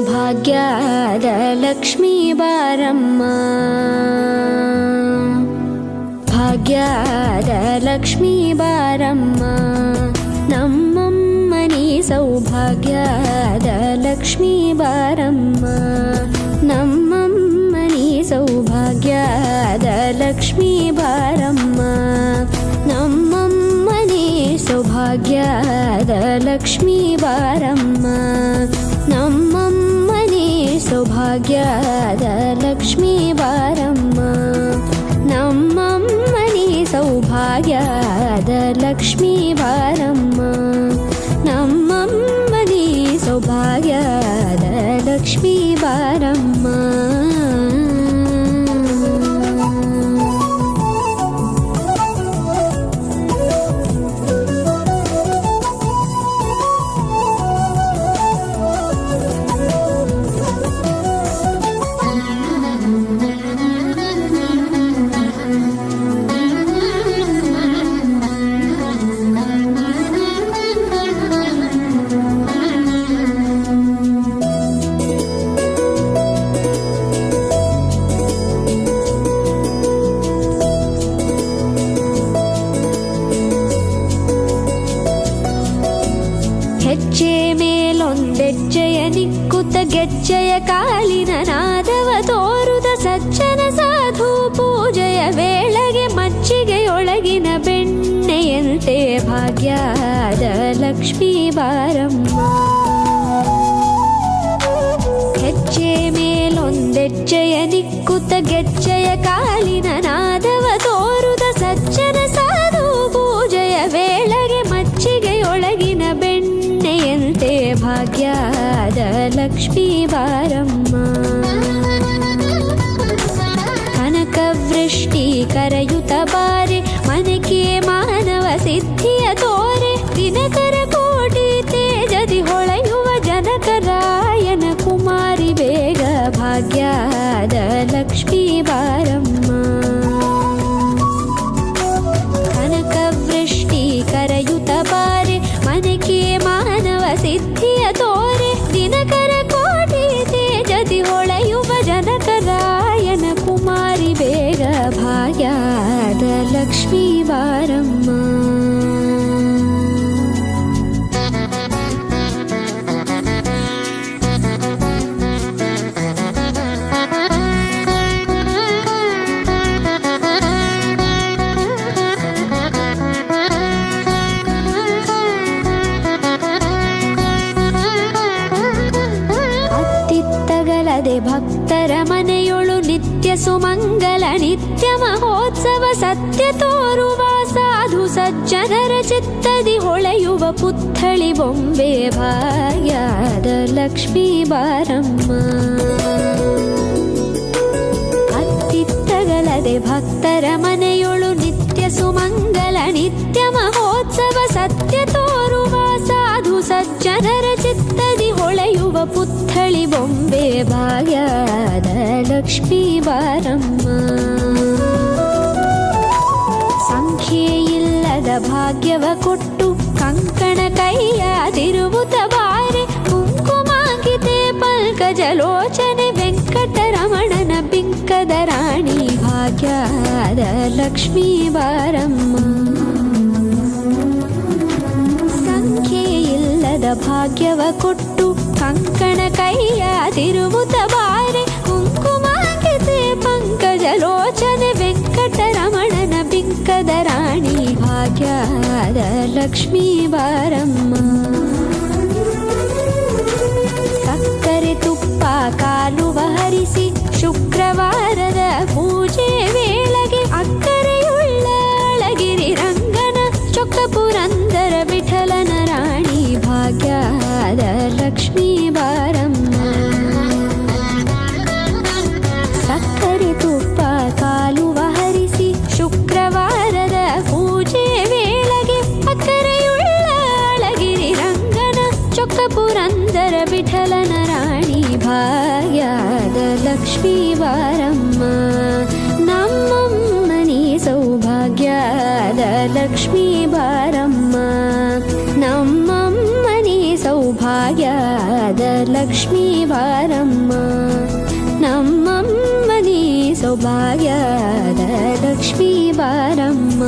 ಭಾಗ್ಯದ ಲಕ್ಷ್ಮೀ ಬಾರಮ್ಮ, ಭಾಗ್ಯದ ಲಕ್ಷ್ಮೀ ಬಾರಮ್ಮ, ನಮ್ಮಮ್ಮನಿ ಸೌಭಾಗ್ಯದ ಲಕ್ಷ್ಮೀ ಬಾರಮ್ಮ, ನಮ್ಮಮ್ಮನಿ ಸೌಭಾಗ್ಯದ ಲಕ್ಷ್ಮೀ ಬಾರಮ್ಮ, ನಮ್ಮಮ್ಮನಿ ಸೌಭಾಗ್ಯದ ಲಕ್ಷ್ಮೀ ಬಾರಮ್ಮ, ನಮ್ಮಮ್ಮನಿ ಸೌಭಾಗ್ಯದ ಲಕ್ಷ್ಮೀ ಬಾರಮ್ಮ, ನಮ್ಮಮ್ಮನಿ ಸೌಭಾಗ್ಯದ ಲಕ್ಷ್ಮೀ ಬಾರಮ್ಮ, ನಮ್ಮಮ್ಮನಿ ಸೌಭಾಗ್ಯದ ಲಕ್ಷ್ಮೀ ಬಾರಮ್ಮ. ಹೆಜ್ಜೆ ಮೇಲೊಂದೆಜ್ಜೆಯ ನಿಕ್ಕುತ್ತ ಗೆಜ್ಜೆಯ ಕಾಲಿನ ನಾದವ ತೋರುದ ಸಜ್ಜನ ಸಾಧು ಪೂಜೆಯ ವೇಳೆಗೆ ಮಜ್ಜಿಗೆಯೊಳಗಿನ ಬೆಣ್ಣೆಯಂತೆ ಭಾಗ್ಯದ ಲಕ್ಷ್ಮೀ ಬಾರಮ್ಮ, ಹೆಜ್ಜೆ ಮೇಲೊಂದೆಜ್ಜೆಯ ನಿಕ್ಕುತ್ತ ಗೆಜ್ಜೆಯ ಕಾಲಿನ ನಾದವ ತೋರುದ ಸಜ್ಜನ ಸಾಧು ಪೂಜೆಯ ವೇಳೆಗೆ ಮಜ್ಜಿಗೆಯೊಳಗಿನ ಬೆಣ್ಣೆಯಂತೆ ಭಾಗ್ಯದ ಲಕ್ಷ್ಮೀ ಬಾರಮ್ಮ, ಕನಕವೃಷ್ಟಿ ಕರೆಯುತ್ತ ಬಾರೆ ಮನಕೆ ಮಾನವ ಸಿದ್ಧಿಯ ತೋರೆ, ದಿನಕರ ಕೋಟಿ ತೇಜದಿ ಹೊಳೆಯುವ ಜನಕರಾಯನ ಕುಮಾರಿ ಬೇಗ ಭಾಗ್ಯದ ಲಕ್ಷ್ಮೀ ಬಾರಮ್ಮ, ಕನಕವೃಷ್ಟಿ ಕರೆಯುತ್ತ ಬಾರೆ ಮನಕೆ ಮಾನವ ಸಿದ್ಧಿಯ ತೋರೆ, ದಿನಕರ ಕೋಟಿ ತೇಜದಿ ಹೊಳೆಯುವ ಜನಕರಾಯನ ಕುಮಾರಿ ಬೇಗ ಭಾಗ್ಯದ ಲಕ್ಷ್ಮೀ ಬಾರಮ್ಮ. ಅತ್ತಿತ್ತಗಲದೆ ಭಕ್ತರ ಮನೆಯೊಳು ನಿತ್ಯ ಸುಮಂಗಲ ನಿತ್ಯ ಮಹೋತ್ಸವ ಸತ್ಯ ತೋರುವ ಸಾಧು ಸಜ್ಜನರ ಚಿತ್ತದಿ ಹೊಳೆಯುವ ಪುತ್ಥಳಿ ಬೊಂಬೆ ಭಾಗ್ಯದ ಲಕ್ಷ್ಮೀ ಬಾರಮ್ಮ, ಅತ್ತಿತ್ತಗಲದೆ ಭಕ್ತರ ಮನೆಯೊಳು ನಿತ್ಯ ಸುಮಂಗಲ ನಿತ್ಯ ಮಹೋತ್ಸವ ಸತ್ಯ ತೋರುವ ಸಾಧು ಸಜ್ಜನರ ಚಿತ್ತದಿ ಹೊಳೆಯುವ ಪುತ್ಥಳಿ ಬೊಂಬೆ ಭಾಗ್ಯದ ಲಕ್ಷ್ಮೀ ಬಾರಮ್ಮ, ಸಂಖ್ಯೆಯಿಲ್ಲದ ಭಾಗ್ಯವ ಕೊಟ್ಟು ಕಂಕಣ ಕೈಯಾದಿರುವುತ ಬಾರೆ, ಕುಂಕುಮಾಂಕಿತೆ ಪಲ್ಕಜಲೋಚನೆ ವೆಂಕಟರಮಣನ ಬಿಂಕದ ರಾಣಿ ಭಾಗ್ಯದ ಲಕ್ಷ್ಮೀ ಬಾರಮ್ಮ, ಸಂಖ್ಯೆಯಿಲ್ಲದ ಭಾಗ್ಯವ ಕೊಟ್ಟು ಕಂಕಣ ಕೈಯಾದಿರುವುತ ಬಾರೆ, ಕುಂಕುಮಾಂಕಿತೆ ಪಂಕಜಲೋಚನೆ ವೆಂಕಟರಮಣನ ಬಿಂಕದ ರಾಣಿ ಭಾಗ್ಯದ ಲಕ್ಷ್ಮೀ ಬಾರಮ್ಮ, ಸಕ್ಕರೆ ತುಪ್ಪ ಕಾಲುವ ಹರಿಸಿ ಶುಕ್ರವಾರದ ಪೂಜೆ ವೇಳೆಗೆ ಅಕ್ಕರೆಯುಳ್ಳ ಅಳಗಿರಿ ರಂಗನ ಚೊಕ್ಕ ಪುರಂದರ ವಿಠಲನ ರಾಣಿ ಭಾಗ್ಯದ ಲಕ್ಷ್ಮೀ ಬಾರಮ್ಮ, ಸಕ್ಕರೆ ತುಪ್ಪ ಕಾಲುವ ಹರಿಸಿ ಶುಕ್ರವಾರದ ಪೂಜೆ ವೇಳೆಗೆ ಅಕ್ಕರೆಯುಳ್ಳ ಅಳಗಿರಿ ರಂಗ ಪುರಂದರ ವಿಠಲನ ರಾಣಿ ಭಾಗ್ಯದ ಲಕ್ಷ್ಮೀ ಬಾರಮ್ಮ ನಮ್ಮಮ್ಮನಿ ಸೌಭಾಗ್ಯದ ಲಕ್ಷ್ಮೀ ಬಾರಮ್ಮ ನಮ್ಮಮ್ಮನಿ ಸೌಭಾಗ್ಯದ ಲಕ್ಷ್ಮೀ ಬಾರಮ್ಮ ನಮ್ಮಮ್ಮನಿ ಸೌಭಾಗ್ಯದ ಲಕ್ಷ್ಮೀ ಬಾರಮ್ಮ